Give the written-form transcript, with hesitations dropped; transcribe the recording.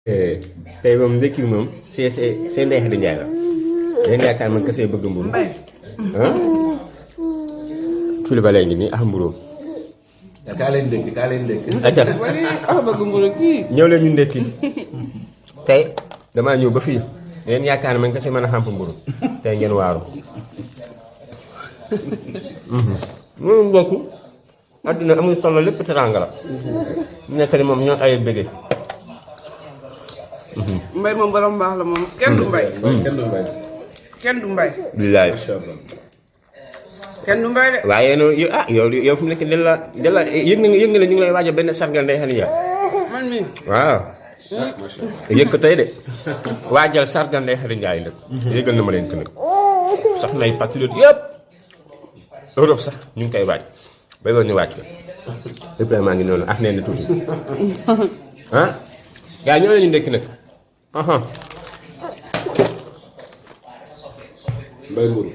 tey moom ndekki moom seen ndey Xadi Njaay la yéen yaakaar man kese bëgg mburu ah Coulibaly ngi nii ah mburoom kaa leen dëkk acca bëgg mburu kii ñëw leen ñu ndekki tey damaa ñëw ba fii yéen yaakaar man kese mën a xàmp mburu tey ngeen waaru moom mbokk àdduna amul solo lépp teranga la nekk ni moom ñoo ay bëgge mbay moom borom baax la moom kenn du mbay kenn du mbay billaay kenn du mbay de waaye yow fi mu nekk della yëg nga ñu ngi lay waaj a benn sargal Ndeye Khady Ndiaye man mii waaw yëg ko tey de waajal sargal Ndeye Khady Ndiaye nag yëgal na ma leen ko nag soxna yi patriote yëpp Europe sax ñu ngi koy waaj bay woon ñu waaj ko Ibrahima maa ngi noonu ak nee na tuuti ah gaa ñoo lañu ndekki nag mbay mburu